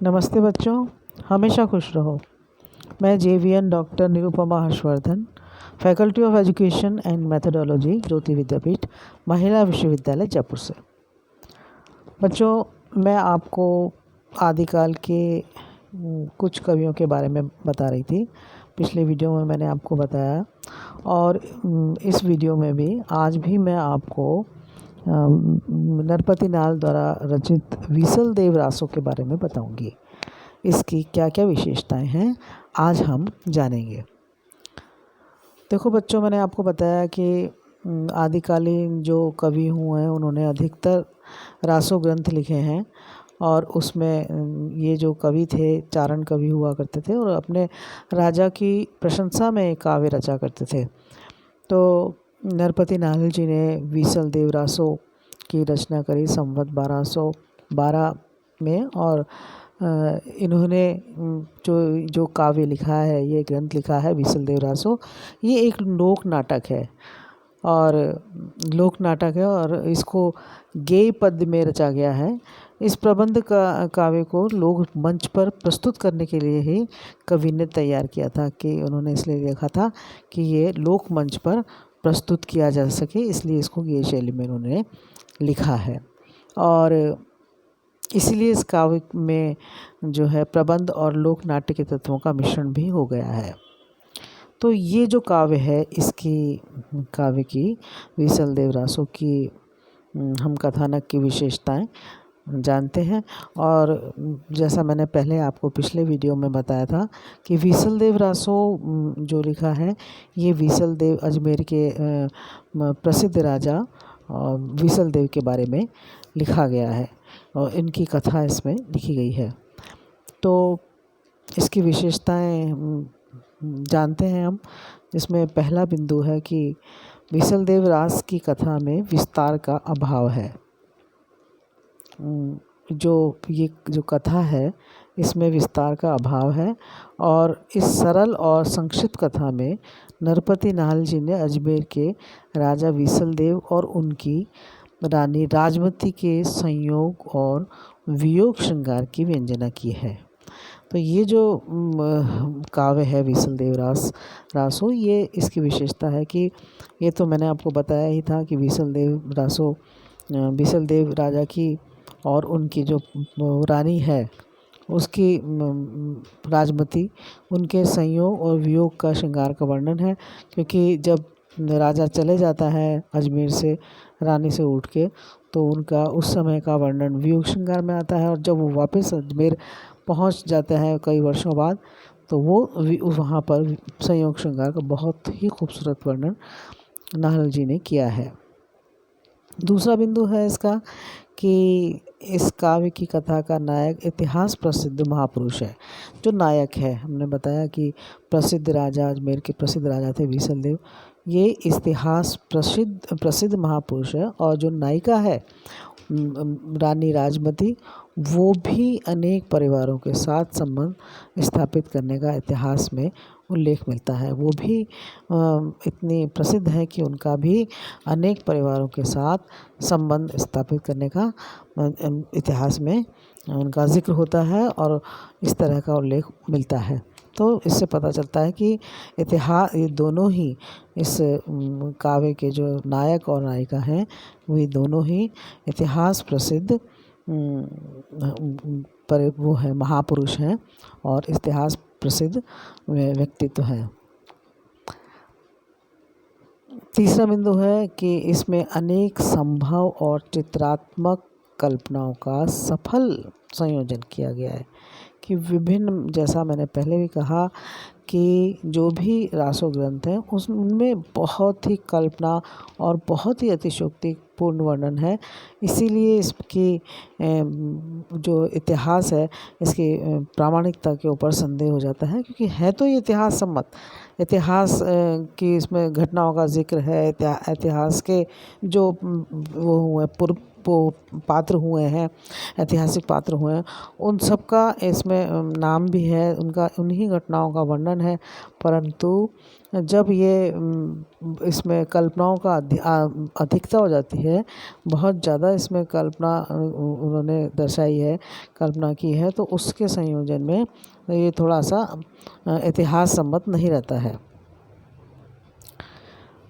नमस्ते बच्चों, हमेशा खुश रहो। मैं JVN doctor Nirupama Harshvardhan, faculty of education and methodology, Jyoti Vidyapeeth, Mahila Vishwavidyalaya Jaipur से। बच्चों, मैं आपको आदिकाल के कुछ कवियों के बारे में बता रही थी। पिछले वीडियो में मैंने आपको बताया और इस वीडियो में भी आज भी मैं आपको नरपति नाल द्वारा रचित वीसल देव रासों के बारे में बताऊंगी। इसकी क्या क्या विशेषताएं हैं आज हम जानेंगे। देखो बच्चों, मैंने आपको बताया कि आदिकालीन जो कवि हुए हैं उन्होंने अधिकतर रासो ग्रंथ लिखे हैं और उसमें ये जो कवि थे चारण कवि हुआ करते थे और अपने राजा की प्रशंसा में काव्य रचा करते थे। तो नरपति नाल जी ने वीसल देव रासों की रचना करी संवत 1212 में और इन्होंने जो काव्य लिखा है, ये ग्रंथ लिखा है वीसल देव रासों। ये एक लोक नाटक है और इसको गेय पद में रचा गया है। इस प्रबंध का काव्य को लोग मंच पर प्रस्तुत करने के लिए ही कवि ने तैयार किया था कि उन्होंने इसलिए लिखा था कि ये लोक मंच पर प्रस्तुत किया जा सके, इसलिए इसको गेय शैली में उन्होंने लिखा है। और इसलिए इस काव्य में जो है प्रबंध और लोक नाट्य के तत्वों का मिश्रण भी हो गया है। तो ये जो काव्य है, इसकी काव्य की वीसल देव रासों की हम कथानक की विशेषताएं जानते हैं। और जैसा मैंने पहले आपको पिछले वीडियो में बताया था कि वीसल देव रासों जो लिखा है, ये वीसल देव अजमेर के प्रसिद्ध राजा वीसल देव के बारे में लिखा गया है और इनकी कथा इसमें लिखी गई है। तो इसकी विशेषताएं जानते हैं हम। इसमें पहला बिंदु है कि वीसल देव रास की कथा में विस्तार का अभाव है। ये जो कथा है इसमें विस्तार का अभाव है और इस सरल और संक्षिप्त कथा में नरपति नाल जी ने अजमेर के राजा वीसल देव और उनकी रानी राजमती के संयोग और वियोग श्रृंगार की व्यंजना की है। तो ये जो काव्य है वीसल देव रासों, ये इसकी विशेषता है कि ये तो मैंने आपको बताया ही था कि वीसल देव राजा की और उनकी जो रानी है उसकी राजमती, उनके संयोग और वियोग का श्रृंगार का वर्णन है। क्योंकि जब राजा चले जाता है अजमेर से रानी से उठ के, तो उनका उस समय का वर्णन वियोग श्रृंगार में आता है और जब वो वापस अजमेर पहुंच जाता है कई वर्षों बाद, तो वो वहाँ पर संयोग श्रृंगार का बहुत ही खूबसूरत वर्णन नाल जी ने किया है। दूसरा बिंदु है इसका कि इस काव्य की कथा का नायक इतिहास प्रसिद्ध महापुरुष है। जो नायक है, हमने बताया कि प्रसिद्ध राजा, अजमेर के प्रसिद्ध राजा थे वीसल देव, ये इतिहास प्रसिद्ध महापुरुष है। और जो नायिका है रानी राजमती, वो भी अनेक परिवारों के साथ संबंध स्थापित करने का इतिहास में उल्लेख मिलता है। वो भी इतनी प्रसिद्ध है कि उनका भी अनेक परिवारों के साथ संबंध स्थापित करने का इतिहास में उनका जिक्र होता है और इस तरह का उल्लेख मिलता है। तो इससे पता चलता है कि इतिहास, ये दोनों ही इस काव्य के जो नायक और नायिका हैं, वे दोनों ही इतिहास प्रसिद्ध पर वो है महापुरुष हैं और इतिहास प्रसिद्ध व्यक्तित्व हैं। तीसरा बिंदु है कि इसमें अनेक संभव और चित्रात्मक कल्पनाओं का सफल संयोजन किया गया है। कि विभिन्न, जैसा मैंने पहले भी कहा कि जो भी रासो ग्रंथ हैं उनमें बहुत ही कल्पना और बहुत ही अतिशयोक्तिपूर्ण वर्णन है। इसीलिए इसकी जो इतिहास है, इसकी प्रामाणिकता के ऊपर संदेह हो जाता है, क्योंकि है तो ये इतिहास सम्मत, इतिहास की इसमें घटनाओं का जिक्र है, इतिहास के जो वो हुए वो पात्र हुए हैं, ऐतिहासिक पात्र हुए हैं, उन सब का इसमें नाम भी है, उनका उन्हीं घटनाओं का वर्णन है। परंतु जब ये इसमें कल्पनाओं का अधिकता हो जाती है, बहुत ज़्यादा इसमें कल्पना उन्होंने दर्शाई है, कल्पना की है, तो उसके संयोजन में ये थोड़ा सा इतिहास सम्मत नहीं रहता है।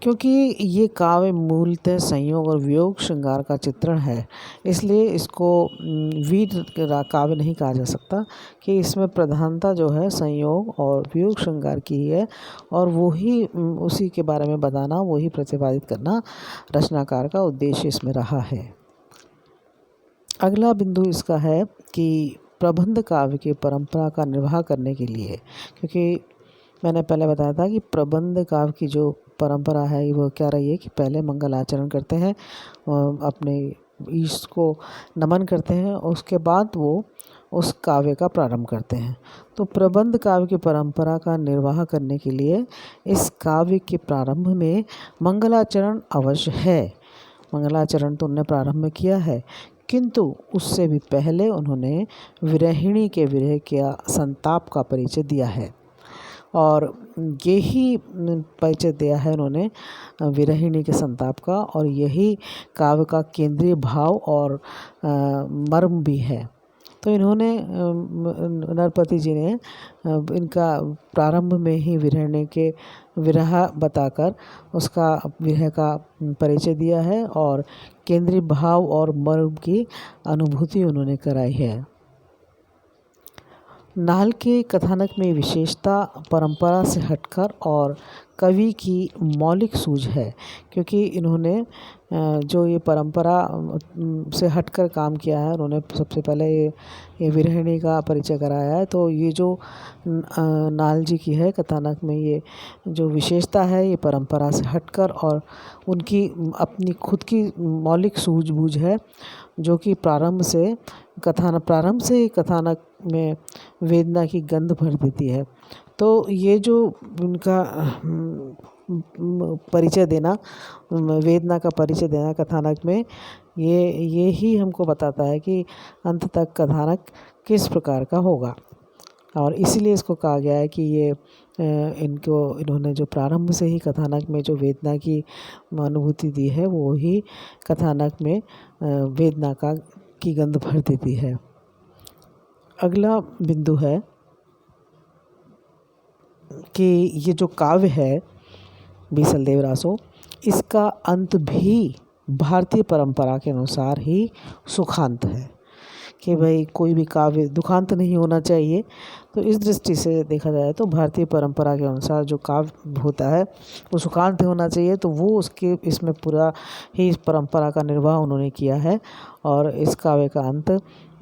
क्योंकि ये काव्य मूलतः संयोग और वियोग श्रृंगार का चित्रण है, इसलिए इसको वीर काव्य नहीं कहा जा सकता, कि इसमें प्रधानता जो है संयोग और वियोग श्रृंगार की है, और वही उसी के बारे में बताना, वही प्रतिपादित करना रचनाकार का उद्देश्य इसमें रहा है। अगला बिंदु इसका है कि प्रबंध काव्य की परंपरा का निर्वाह करने के लिए, क्योंकि मैंने पहले बताया था कि प्रबंध काव्य की जो परंपरा है वो क्या रही है कि पहले मंगल आचरण करते हैं, अपने ईष्ट को नमन करते हैं, और उसके बाद वो उस काव्य का प्रारंभ करते हैं। तो प्रबंध काव्य की परंपरा का निर्वाह करने के लिए इस काव्य के प्रारंभ में मंगलाचरण अवश्य है। मंगलाचरण तो उन्होंने प्रारंभ किया है, किंतु उससे भी पहले उन्होंने विरहिणी के विरह का संताप का परिचय दिया है, और यही परिचय दिया है उन्होंने विरहिणी के संताप का, और यही काव्य का केंद्रीय भाव और मर्म भी है। तो इन्होंने नरपति जी ने इनका प्रारंभ में ही विरहिणी के विरह बताकर उसका विरह का परिचय दिया है, और केंद्रीय भाव और मर्म की अनुभूति उन्होंने कराई है। नाल के कथानक में विशेषता परंपरा से हटकर और कवि की मौलिक सूझ है, क्योंकि इन्होंने जो ये परंपरा से हटकर काम किया है, उन्होंने सबसे पहले ये विरहिणी का परिचय कराया है। तो ये जो नाल जी की है कथानक में, ये जो विशेषता है ये परंपरा से हटकर और उनकी अपनी खुद की मौलिक सूझबूझ है, जो कि प्रारंभ से कथानक में वेदना की गंध भर देती है। तो ये जो उनका परिचय देना, वेदना का परिचय देना कथानक में, ये ही हमको बताता है कि अंत तक कथानक किस प्रकार का होगा, और इसीलिए इसको कहा गया है कि ये इन्होंने जो प्रारंभ से ही कथानक में जो वेदना की अनुभूति दी है, वो ही कथानक में वेदना की गंध भर देती है। अगला बिंदु है कि ये जो काव्य है बीसलदेव रासो, इसका अंत भी भारतीय परंपरा के अनुसार ही सुखांत है, कि भाई कोई भी काव्य दुखांत नहीं होना चाहिए। तो इस दृष्टि से देखा जाए तो भारतीय परंपरा के अनुसार जो काव्य होता है वो सुखांत होना चाहिए, तो वो उसके इसमें पूरा ही इस परंपरा का निर्वाह उन्होंने किया है, और इस काव्य का अंत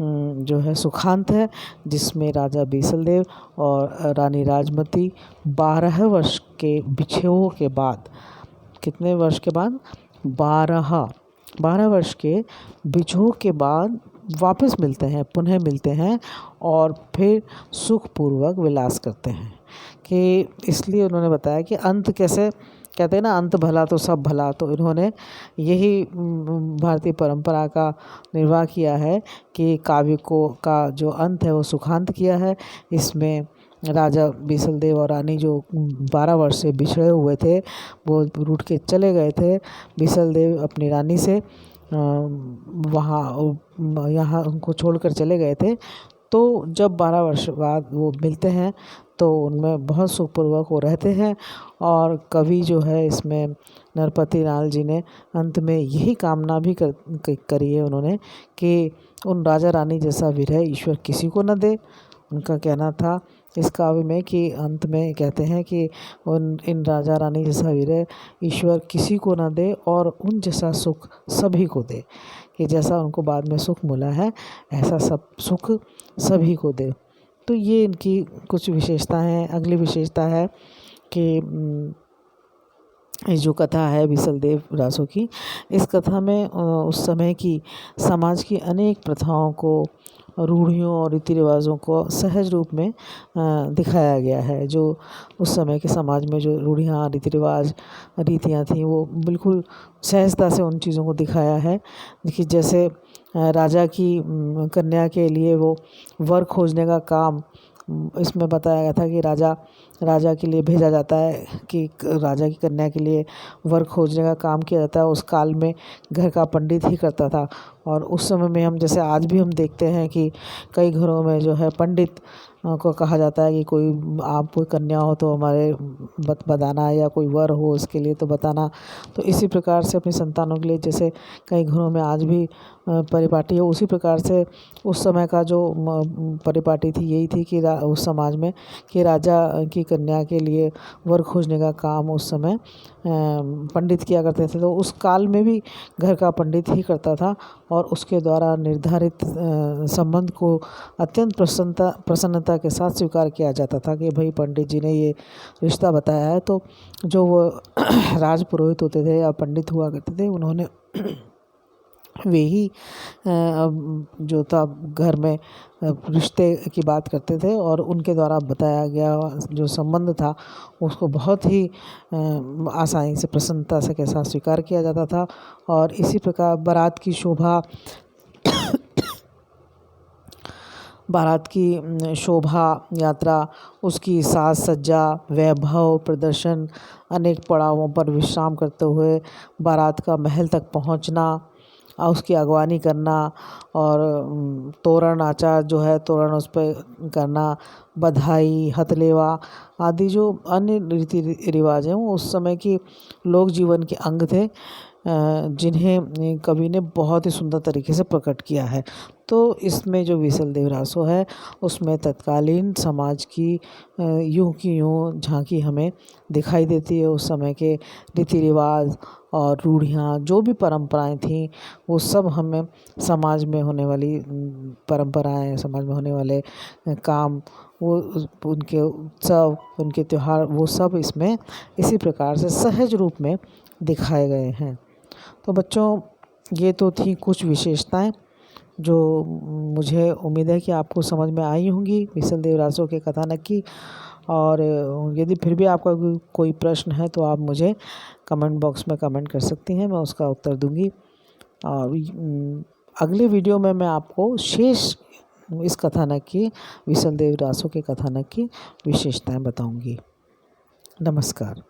जो है सुखांत है, जिसमें राजा बीसलदेव और रानी राजमती 12 वर्ष के बिछोह के बाद, कितने वर्ष के बाद, 12 वर्ष के बिछोह के बाद वापस मिलते हैं, पुनः मिलते हैं, और फिर सुखपूर्वक विलास करते हैं। कि इसलिए उन्होंने बताया कि अंत कैसे, कहते हैं ना अंत भला तो सब भला, तो इन्होंने यही भारतीय परंपरा का निर्वाह किया है कि काव्य का जो अंत है वो सुखांत किया है। इसमें राजा बीसलदेव और रानी जो 12 वर्ष से बिछड़े हुए थे, वो रूठ के चले गए थे। बीसलदेव अपनी रानी से यहाँ उनको छोड़कर चले गए थे। तो जब 12 वर्ष बाद वो मिलते हैं तो उनमें बहुत सुखपूर्वक वो रहते हैं, और कवि जो है इसमें नरपति लाल जी ने अंत में यही कामना भी करी है उन्होंने कि उन राजा रानी जैसा विरह ईश्वर किसी को न दे। उनका कहना था इस काव्य में कि अंत में कहते हैं कि इन राजा रानी जैसा विरह ईश्वर किसी को न दे, और उन जैसा सुख सभी को दे, कि जैसा उनको बाद में सुख मिला है ऐसा सब सुख सभी को दे। तो ये इनकी कुछ विशेषता हैं। अगली विशेषता है कि ये जो कथा है बीसलदेव रासो की, इस कथा में उस समय की समाज की अनेक प्रथाओं को रूढ़ियों और रीति रिवाज़ों को सहज रूप में दिखाया गया है। जो उस समय के समाज में जो रूढ़ियाँ, रीति रिवाज, रीतियाँ थीं, वो बिल्कुल सहजता से उन चीज़ों को दिखाया है कि जैसे राजा की कन्या के लिए वो वर खोजने का काम इसमें बताया गया था कि राजा के लिए भेजा जाता है कि राजा की कन्या के लिए वर खोजने का काम किया जाता है। उस काल में घर का पंडित ही करता था। और उस समय में हम जैसे आज भी हम देखते हैं कि कई घरों में जो है पंडित को कहा जाता है कि आप कोई कन्या हो तो हमारे बताना, या कोई वर हो उसके लिए तो बताना। तो इसी प्रकार से अपनी संतानों के लिए जैसे कई घरों में आज भी परिपाटी है, उसी प्रकार से उस समय का जो परिपाटी थी यही थी कि उस समाज में कि राजा की कन्या के लिए वर खोजने का काम उस समय पंडित किया करते थे। तो उस काल में भी घर का पंडित ही करता था और उसके द्वारा निर्धारित संबंध को अत्यंत प्रसन्नता के साथ स्वीकार किया जाता था कि भाई पंडित जी ने ये रिश्ता बताया है। तो जो वो राज पुरोहित होते थे या पंडित हुआ करते थे, उन्होंने वे ही जो था घर में रिश्ते की बात करते थे और उनके द्वारा बताया गया जो संबंध था उसको बहुत ही आसानी से, प्रसन्नता से के साथ स्वीकार किया जाता था। और इसी प्रकार बारात की शोभा यात्रा, उसकी साज सज्जा, वैभव प्रदर्शन, अनेक पड़ावों पर विश्राम करते हुए बारात का महल तक पहुंचना, उसकी अगवानी करना और तोरण आचार जो है तोरण उस पर करना, बधाई, हथलेवा आदि जो अन्य रीति रिवाज हैं वो उस समय की लोक जीवन के अंग थे जिन्हें कवि ने बहुत ही सुंदर तरीके से प्रकट किया है। तो इसमें जो विसल देव रासो है उसमें तत्कालीन समाज की यूं की यूं झांकी हमें दिखाई देती है। उस समय के रीति रिवाज और रूढ़ियाँ, जो भी परंपराएं थीं, वो सब हमें समाज में होने वाली परंपराएं, समाज में होने वाले काम, वो उनके उत्सव, उनके त्यौहार, वो सब इसमें इसी प्रकार से सहज रूप में दिखाए गए हैं। तो बच्चों, ये तो थी कुछ विशेषताएं जो मुझे उम्मीद है कि आपको समझ में आई होंगी विसल देव रासो के कथानक की। और यदि फिर भी आपका कोई प्रश्न है तो आप मुझे कमेंट बॉक्स में कमेंट कर सकती हैं, मैं उसका उत्तर दूंगी। और अगले वीडियो में मैं आपको शेष इस कथानक की, विसल देव रासो के कथानक की विशेषताएं बताऊंगी। नमस्कार।